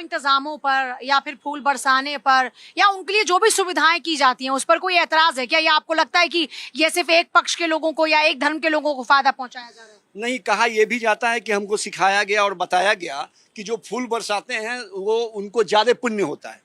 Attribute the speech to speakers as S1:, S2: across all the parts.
S1: इंतजामों पर या फिर फूल बरसाने पर या उनके लिए जो भी सुविधाएं की जाती हैं उस पर कोई एतराज है क्या, या आपको लगता है कि ये सिर्फ एक पक्ष के लोगों को या एक धर्म के लोगों को फायदा पहुंचाया जा रहा है?
S2: नहीं, कहा यह भी जाता है कि हमको सिखाया गया और बताया गया कि जो फूल बरसाते हैं वो उनको ज्यादा पुण्य होता है,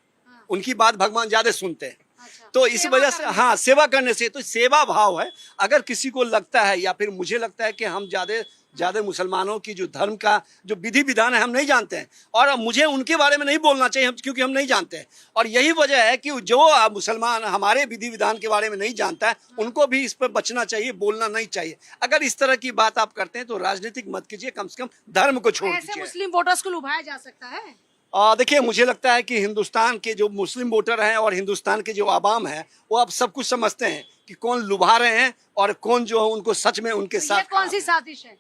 S2: उनकी बात भगवान ज्यादा सुनते हैं।
S1: अच्छा,
S2: तो इस वजह से हाँ, सेवा करने से, तो सेवा भाव है। अगर किसी को लगता है या फिर मुझे लगता है कि हम ज्यादा मुसलमानों की जो धर्म का जो विधि विधान है हम नहीं जानते हैं, और मुझे उनके बारे में नहीं बोलना चाहिए क्योंकि हम नहीं जानते हैं। और यही वजह है कि जो मुसलमान हमारे विधि विधान के बारे में नहीं जानता है उनको भी इस पर बचना चाहिए, बोलना नहीं चाहिए। अगर इस तरह की बात आप करते हैं तो राजनीतिक मत कीजिए, कम से कम धर्म को छोड़
S1: ऐसे
S2: दीजिए।
S1: मुस्लिम वोटर्स को लुभाया जा सकता है?
S2: देखिए, मुझे लगता है कि हिंदुस्तान के जो मुस्लिम वोटर हैं और हिंदुस्तान के जो आवाम है वो अब सब कुछ समझते हैं कि कौन लुभा रहे हैं और कौन जो है उनको सच में उनके
S1: तो
S2: साथ।
S1: ये कौन सी साजिश है?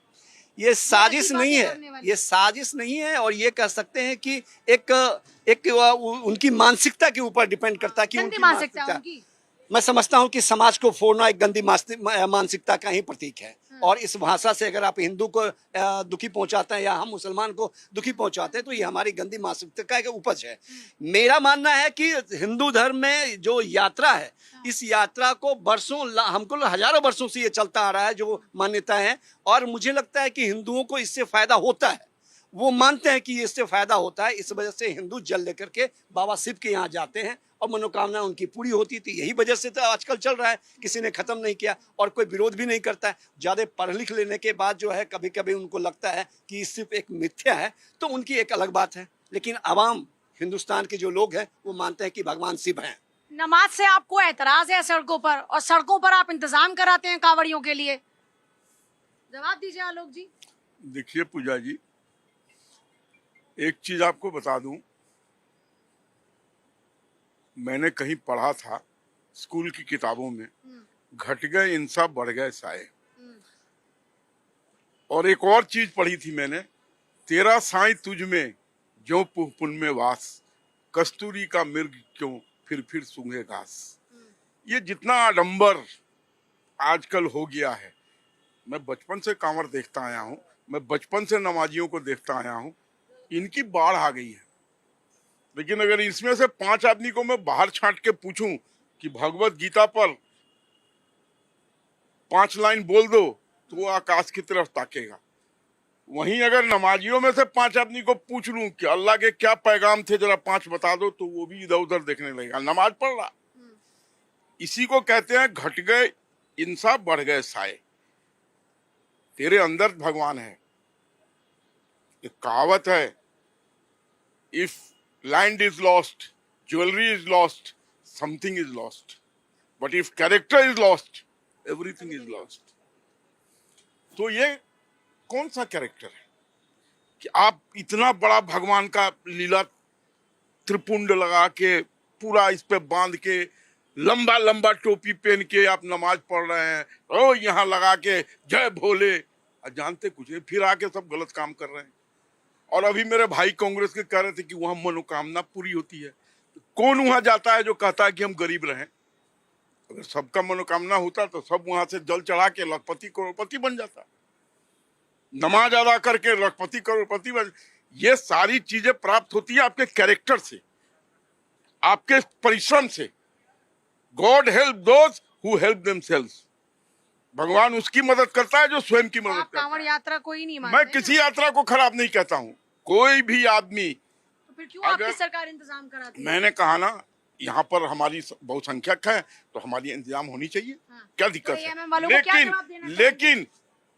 S2: ये साजिश नहीं है,
S1: करने वाली।
S2: ये साजिश नहीं है, और ये कह सकते हैं कि एक उनकी मानसिकता के ऊपर डिपेंड करता है कि
S1: गंदी
S2: उनकी
S1: मानसिकता उनकी।
S2: मैं समझता हूँ कि समाज को फोड़ना एक गंदी मानसिकता का ही प्रतीक है। और इस भाषा से अगर आप हिंदू को दुखी पहुंचाते हैं या हम मुसलमान को दुखी पहुंचाते हैं तो ये हमारी गंदी मानसिकता का उपज है। मेरा मानना है कि हिंदू धर्म में जो यात्रा है, इस यात्रा को हमको हजारों वर्षों से ये चलता आ रहा है जो मान्यता है, और मुझे लगता है कि हिंदुओं को इससे फायदा होता है। वो मानते हैं कि इससे फायदा होता है, इस वजह से हिंदू जल लेकर के बाबा शिव के यहाँ जाते हैं और मनोकामना उनकी पूरी होती थी। यही वजह से तो आजकल चल रहा है, किसी ने खत्म नहीं किया और कोई विरोध भी नहीं करता है। ज्यादा पढ़ लिख लेने के बाद जो है कभी कभी उनको लगता है कि सिर्फ एक मिथ्या है, तो उनकी एक अलग बात है। लेकिन आवाम, हिंदुस्तान के जो लोग हैं वो मानते हैं कि भगवान शिव हैं।
S1: नमाज से आपको एतराज है सड़कों पर, और सड़कों पर आप इंतजाम कराते हैं कांवड़ियों के लिए? जवाब दीजिए आलोक जी।
S3: देखिए पूजा जी, एक चीज आपको बता दूं, मैंने कहीं पढ़ा था स्कूल की किताबों में, घट गए इंसाफ बढ़ गए साए। और एक और चीज पढ़ी थी मैंने, तेरा साई तुझ में जो पुन में वास, कस्तूरी का मिर्ग क्यों फिर सूंघे घास। ये जितना आडंबर आजकल हो गया है, मैं बचपन से कांवर देखता आया हूँ, मैं बचपन से नमाजियों को देखता आया हूँ, इनकी बाढ़ आ गई है। लेकिन अगर इसमें से 5 आदमी को मैं बाहर छांट के पूछूं कि भगवत गीता पर 5 लाइन बोल दो तो वो आकाश की तरफ ताकेगा। वहीं अगर नमाजियों में से 5 आदमी को पूछ लूं कि अल्लाह के क्या पैगाम थे जरा 5 बता दो, तो वो भी इधर उधर देखने लगेगा, नमाज पढ़ रहा। इसी को कहते हैं घट गए इंसाफ बढ़ गए साए। तेरे अंदर भगवान है। एक कहावत है, if land is lost, jewelry is lost, something is lost, but if character is lost, everything is lost. तो ये कौन सा कैरेक्टर है कि आप इतना बड़ा भगवान का लीला त्रिपुंड लगा के, पूरा इस पे बांध के, लंबा लंबा टोपी पहन के आप नमाज पढ़ रहे हैं, और यहाँ लगा के जय भोले, जानते कुछ है, फिर आके सब गलत काम कर रहे हैं। और अभी मेरे भाई कांग्रेस के कह रहे थे कि वहां मनोकामना पूरी होती है। तो कौन वहां जाता है जो कहता है कि हम गरीब रहें? अगर सबका मनोकामना होता तो सब वहां से जल चढ़ा के लखपति करोड़पति बन जाता। नमाज अदा करके लखपति करोड़पति बन। ये सारी चीजें प्राप्त होती है आपके कैरेक्टर से, आपके परिश्रम से। God help those who help themselves. भगवान उसकी मदद करता है जो स्वयं की मदद करता है।
S1: कांवड़ यात्रा को ही नहीं मानते?
S3: मैं किसी यात्रा को खराब नहीं कहता हूँ, कोई भी आदमी।
S1: तो फिर क्यों आपकी सरकार इंतजाम कराती है?
S3: मैंने कहा ना, यहाँ पर हमारी बहुसंख्यक है तो हमारी इंतजाम होनी चाहिए। क्या दिक्कत है?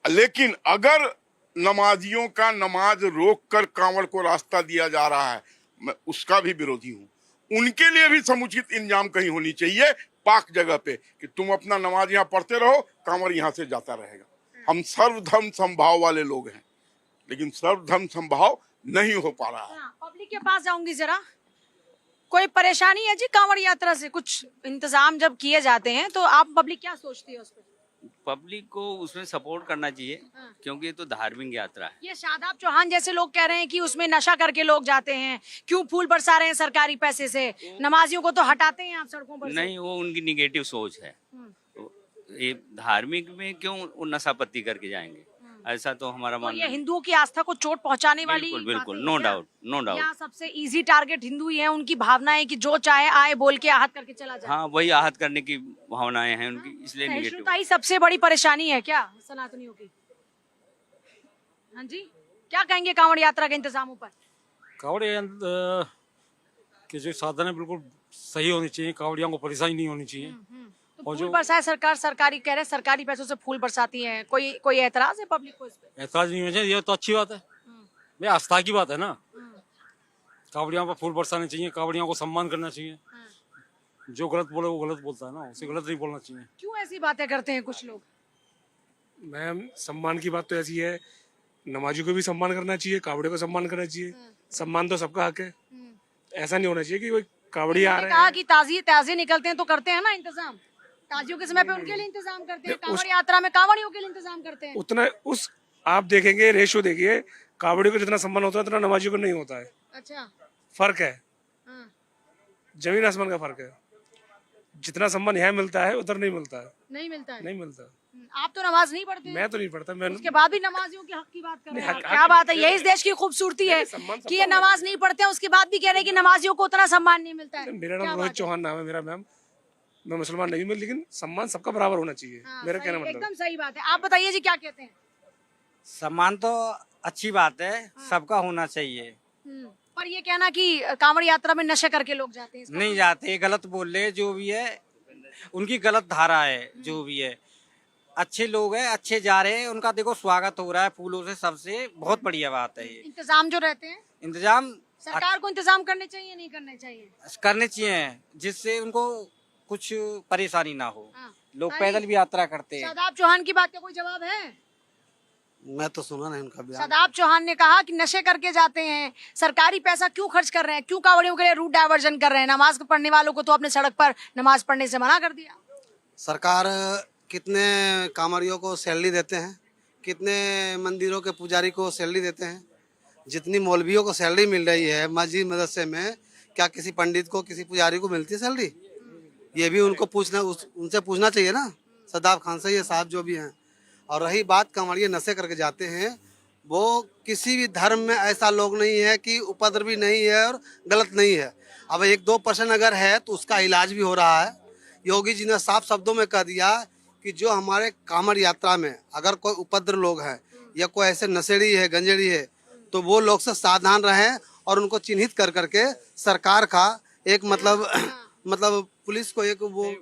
S3: लेकिन अगर नमाजियों का नमाज रोक कर कांवड़ को रास्ता दिया जा रहा है, मैं उसका भी विरोधी हूँ। उनके लिए भी समुचित इंतजाम कहीं होनी चाहिए पाक जगह पे, कि तुम अपना नमाज यहाँ पढ़ते रहो, कांवड़ यहाँ से जाता रहेगा। हम सर्वधर्म संभाव वाले लोग हैं, लेकिन सर्वधर्म संभाव नहीं हो पा रहा है।
S1: पब्लिक के पास जाऊंगी जरा। कोई परेशानी है जी कांवड़ यात्रा से? कुछ इंतजाम जब किए जाते हैं तो आप पब्लिक क्या सोचती है उस पर?
S4: पब्लिक को उसमें सपोर्ट करना चाहिए, क्योंकि ये तो धार्मिक यात्रा है।
S1: ये शादाब चौहान जैसे लोग कह रहे हैं कि उसमें नशा करके लोग जाते हैं, क्यों फूल बरसा रहे हैं सरकारी पैसे से, नमाजियों को तो हटाते हैं आप सड़कों पर से।
S4: नहीं, वो उनकी निगेटिव सोच है। तो ये धार्मिक में क्यों वो नशापत्ती करके जाएंगे? ऐसा तो हमारा
S1: तो
S4: मानना
S1: ये
S4: है।
S1: हिंदुओं की आस्था को चोट पहुंचाने वाली
S4: बिल्कुल बिल्कुल,
S1: बातें
S4: नो
S1: हैं क्या?
S4: Doubt no doubt.
S1: या सबसे इजी टारगेट हिंदू ही है, उनकी भावना है कि जो चाहे आए बोल के आहत करके चला जाए।
S4: हाँ, वही आहत करने की भावनाएं हैं उनकी, इसलिए निगेटिव।
S1: सहिष्णुता ही सबसे बड़ी परेशानी है क्या सनातनियों की? हाँ जी, क्या कहेंगे कांवड़ यात्रा के इंतजामों पर?
S5: कावड़िया के जो साधन है बिल्कुल सही होनी चाहिए, कावड़ियों को परेशानी नहीं होनी चाहिए।
S1: तो
S5: और
S1: फूल
S5: जो
S1: बरसाए सरकार, सरकारी कह रहे हैं सरकारी पैसों से फूल बरसाती है, कोई कोई एतराज है पब्लिक को इस पे?
S5: ऐतराज नहीं होना चाहिए, ये तो अच्छी बात है, ये आस्था की बात है ना। कावड़ियों पर फूल बरसाने चाहिए, कावड़ियों को सम्मान करना चाहिए। जो गलत बोले वो गलत बोलता है ना, उसे गलत नहीं बोलना चाहिए।
S1: क्यों ऐसी बातें करते हैं कुछ लोग?
S6: मैम सम्मान की बात तो ऐसी है, नमाजी को भी सम्मान करना चाहिए, कावड़े को सम्मान करना चाहिए। सम्मान तो सबका हक है। ऐसा नहीं होना चाहिए कि कोई कावड़ी आ
S1: उन्होंने
S6: रहे
S1: कहा
S6: हैं।
S1: कि ताजिए ताजिए निकलते हैं तो करते हैं ना इंतजाम, ताजियों के समय पे उनके लिए इंतजाम करते हैं, कांवड़ यात्रा में कांवड़ियों के लिए इंतजाम करते हैं।
S6: उतना उस आप देखेंगे रेशियो देखिए, कावड़ी को जितना सम्मान होता है उतना नमाजी को नहीं होता है।
S1: अच्छा।
S6: फर्क है,
S1: हाँ,
S6: जमीन आसमान का फर्क है। जितना सम्मान यहाँ मिलता है उधर नहीं मिलता है,
S1: नहीं मिलता है।
S6: नहीं मिलता।
S1: आप तो नमाज नहीं पढ़ते हैं।
S6: मैं तो नहीं पढ़ता, मैं
S1: उसके बाद भी नमाजियों के हक की बात कर रहे हैं।
S6: हक-
S1: क्या
S6: हक-
S1: बात है, यही इस देश की खूबसूरती है
S6: सम्मान
S1: कि ये नमाज नहीं पढ़ते हैं, उसके बाद भी कह रहे हैं कि नमाजियों को उतना सम्मान नहीं मिलता है।
S6: मेरा
S1: क्या
S6: नाम
S1: बात
S6: रोहित
S1: है?
S6: चौहान नाम है मेरा मैम। मैं मुसलमान नहीं हूँ, लेकिन सम्मान सबका बराबर होना चाहिए,
S1: हाँ,
S6: मेरा
S1: सही,
S6: कहना मतलब।
S1: एकदम सही बात है। आप बताइए जी क्या कहते हैं?
S7: सम्मान तो अच्छी बात है, सबका होना चाहिए।
S1: पर ये कहना कि कांवड़ यात्रा में नशे करके लोग जाते हैं, इसका
S7: नहीं जाते, गलत बोल रहे, जो भी है उनकी गलत धारा है, जो भी है। अच्छे लोग हैं, अच्छे जा रहे हैं, उनका देखो स्वागत हो रहा है फूलों से, सबसे बहुत बढ़िया बात है ये।
S1: इंतजाम जो रहते हैं,
S7: इंतजाम
S1: सरकार को इंतजाम करने चाहिए नहीं करने चाहिए?
S7: करने चाहिए, जिससे उनको कुछ परेशानी ना हो।
S1: हाँ।
S7: लोग
S1: भाई,
S7: पैदल भी यात्रा करते हैं।
S1: शादाब चौहान की बात का कोई जवाब है?
S2: मैं तो सुना नहीं उनका बयान।
S1: शादाब चौहान ने कहा कि नशे करके जाते हैं, सरकारी पैसा क्यों खर्च कर रहे हैं, क्यों कांवड़ियों के लिए रूट डाइवर्जन कर रहे हैं, नमाज पढ़ने वालों को तो अपने सड़क पर नमाज पढ़ने से मना कर दिया।
S8: सरकार कितने कांवड़ियों को सैलरी देते हैं, कितने मंदिरों के पुजारी को सैलरी देते हैं, जितनी मौलवियों को सैलरी मिल रही है मस्जिद मदरसे में, क्या किसी पंडित को किसी पुजारी को मिलती है सैलरी? ये भी उनको उनसे पूछना चाहिए ना, शादाब खान से, ये साहब जो भी हैं। और रही बात कांवड़िए नशे करके जाते हैं, वो किसी भी धर्म में ऐसा लोग नहीं है कि उपद्रवी नहीं है और गलत नहीं है। अब 1-2% अगर है तो उसका इलाज भी हो रहा है। योगी जी ने साफ शब्दों में कह दिया कि जो हमारे कांवड़ यात्रा में अगर कोई उपद्र लोग हैं या कोई ऐसे नशेड़ी है, गंजेड़ी है, तो वो लोग से सावधान रहें और उनको चिन्हित कर करके सरकार का एक मतलब पुलिस को एक वो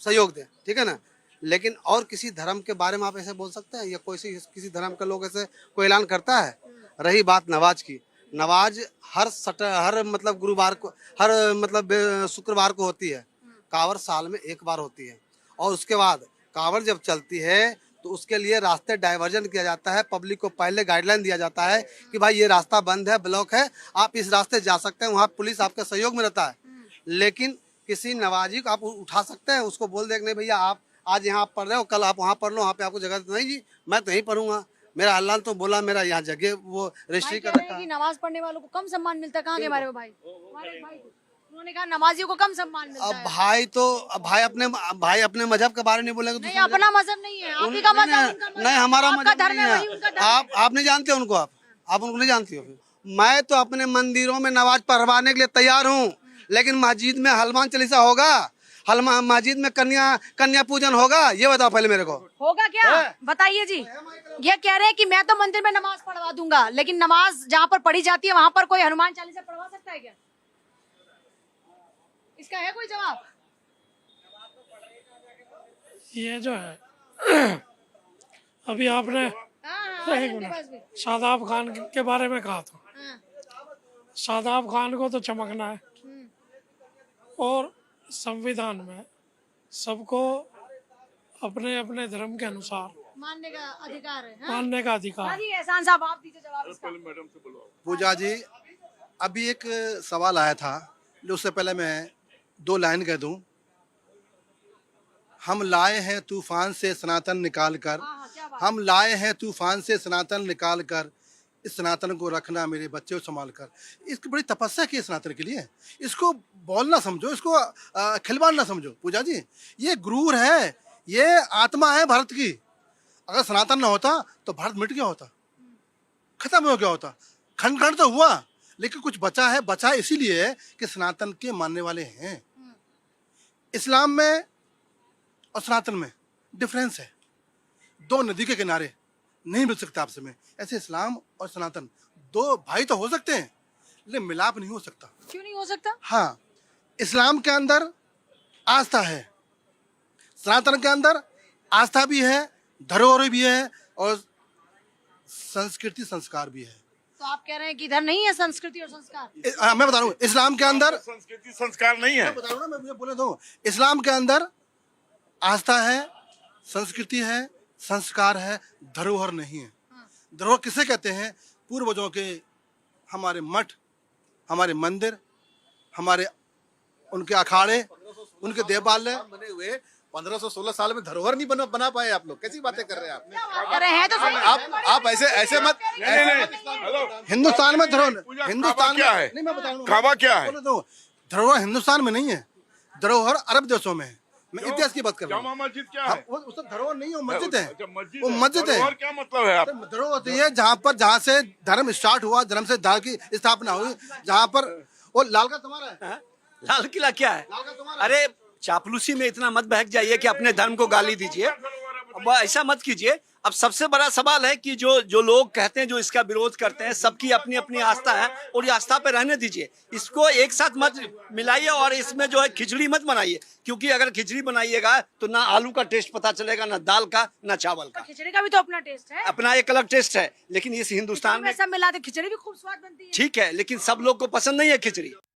S8: सहयोग दें, ठीक है ना। लेकिन और किसी धर्म के बारे में आप ऐसे बोल सकते हैं या किसी धर्म का लोग ऐसे कोई ऐलान करता है? रही बात नवाज की, नवाज हर मतलब गुरुवार को, हर मतलब शुक्रवार को होती है। कांवड़ साल में एक बार होती है और उसके बाद कांवड़ जब चलती है तो उसके लिए रास्ते डाइवर्जन किया जाता है। पब्लिक को पहले गाइडलाइन दिया जाता है कि भाई ये रास्ता बंद है, ब्लॉक है, आप इस रास्ते जा सकते हैं, वहाँ पुलिस आपके सहयोग में रहता है। लेकिन किसी नवाजी को आप उठा सकते हैं, उसको बोल दे कि नहीं भैया आप आज यहाँ पढ़ रहे हो, कल आप वहाँ पढ़ लो, वहाँ पे आपको जगह नहीं जी, मैं तो यहीं पढ़ूंगा, मेरा अल्लाह तो बोला मेरा यहाँ जगह वो रजिस्ट्री
S1: भाई
S8: कर
S1: कह रहे
S8: रखा
S1: हैं कि
S8: है।
S1: नमाज पढ़ने वालों को कम सम्मान मिलता है। कहाँ के हमारे वो भाई? हमारे भाई को। उन्होंने कहा नमाजियों को कम सम्मान मिलता
S8: अब
S1: है।
S8: भाई अपने मजहब के बारे में बोलेंगे
S1: नहीं, अपना मजहब नहीं है, आप ही का मजहब, उनका मजहब।
S8: नहीं, हमारा
S1: आपका
S8: मजहब
S1: धर्म
S8: नहीं
S1: है, वही उनका
S8: है।
S1: धर्म है।
S8: आप नहीं जानते उनको, आप उनको नहीं जानती हो। मैं तो अपने मंदिरों में नमाज पढ़वाने के लिए तैयार हूँ, लेकिन मस्जिद में हनुमान चालीसा होगा, मस्जिद में कन्या पूजन होगा, ये बताओ पहले मेरे को।
S1: होगा क्या? बताइए जी। ये कह रहे हैं कि मैं तो मंदिर में नमाज पढ़वा दूंगा, लेकिन नमाज जहाँ पर पढ़ी जाती है वहाँ पर कोई हनुमान चालीसा पढ़वा सकता है क्या? इसका है कोई जवाब?
S9: ये जो है अभी आपने
S1: हाँ,
S9: एक मिनट शादाब खान के बारे में कहा था। शादाब खान को तो चमकना है और संविधान में सबको अपने अपने धर्म के अनुसार
S1: मानने का अधिकार है। हाँ?
S9: मानने का अधिकार
S1: हाँ
S9: है।
S1: जी, एहसान साहब आप दीजिए जवाब इसका।
S10: पूजा जी, अभी एक सवाल आया था जो उससे पहले मैं 2 लाइन कह दूं। हम लाए हैं तूफान से सनातन निकाल कर,
S1: हाँ, क्या बात।
S10: हम लाए हैं तूफान से सनातन निकाल कर, इस सनातन को रखना मेरे बच्चे को संभाल कर। इसकी बड़ी तपस्या की है सनातन के लिए, इसको बोलना समझो, इसको खिलवाड़ ना समझो। पूजा जी, ये गुरूर है, ये आत्मा है भारत की। अगर सनातन न होता तो भारत मिट गया होता, खत्म हो गया होता। खंड खंड तो हुआ, लेकिन कुछ बचा है। बचा है इसीलिए है कि सनातन के मानने वाले हैं। इस्लाम में और सनातन में डिफरेंस है। दो नदी के किनारे नहीं मिल सकते आपस में। ऐसे इस्लाम और सनातन दो भाई तो हो सकते हैं, लेकिन मिलाप नहीं हो सकता।
S1: क्यों नहीं हो सकता?
S10: हाँ, इस्लाम के अंदर आस्था है, सनातन के अंदर आस्था भी है, धरोहर भी है और संस्कृति संस्कार भी है।
S1: तो आप कह रहे हैं कि इधर नहीं है संस्कृति और संस्कार?
S10: मैं बता रहा हूँ, इस्लाम के अंदर
S3: संस्कृति संस्कार नहीं है।
S10: मैं बता रहा हूँ ना, मैं मुझे बोले दो। इस्लाम के अंदर आस्था है, संस्कृति है, संस्कार है, धरोहर नहीं है। धरोहर किसे कहते हैं? पूर्वजों के हमारे मठ, हमारे मंदिर, हमारे उनके अखाड़े, उनके देवालय
S11: बने हुए 1516 साल में धरोहर नहीं बना पाए आप लोग। कैसी बातें कर रहे हैं आप?
S1: कर रहे हैं तो सही।
S11: आप ऐसे मत।
S3: हेलो,
S10: हिंदुस्तान में धरोहर,
S3: पूजा
S10: हिंदुस्तान
S3: क्या
S10: में
S3: है?
S10: नहीं, मैं बता रहा हूँ।
S3: काबा क्या है?
S10: बोले दो, धरोहर हिंदुस्तान में नहीं है, धरोहर अरब देशों में है। मैं इतिहास की बात कर रहा हूँ।
S3: जामा मस्जिद क्या है?
S10: वो उसका धरोहर नहीं है, वो मस्जिद है।
S3: अच्छा, मस्जिद
S10: वो
S3: है।
S10: मस्जिद है।
S3: धरोहर क्या मतलब है आप?
S10: धरोहर होती है जहाँ से धर्म स्टार्ट हुआ, धर्म से धर्म की स्थापना हुई, जहाँ पर वो लाल का तुम्हारा है।
S2: लाल किला क्या है?
S10: लाल का तुम्हारा
S2: अरे चापलूसी में इतना मत बहक जाइए कि अपने धर्म को गाली दीजिए। अब ऐसा मत कीजिए। अब सबसे बड़ा सवाल है कि जो लोग कहते हैं, जो इसका विरोध करते हैं, सबकी अपनी अपनी आस्था है और ये आस्था पे रहने दीजिए। इसको एक साथ मत मिलाइए और इसमें जो है खिचड़ी मत बनाइए, क्योंकि अगर खिचड़ी बनाइएगा तो ना आलू का टेस्ट पता चलेगा, ना दाल का, ना चावल का।
S1: खिचड़ी का भी तो अपना टेस्ट है।
S2: अपना एक अलग टेस्ट है, लेकिन इस हिंदुस्तान में
S1: सब मिलाते खिचड़ी भी खूब स्वाद बनती है।
S2: ठीक है, लेकिन सब लोग को पसंद नहीं है खिचड़ी।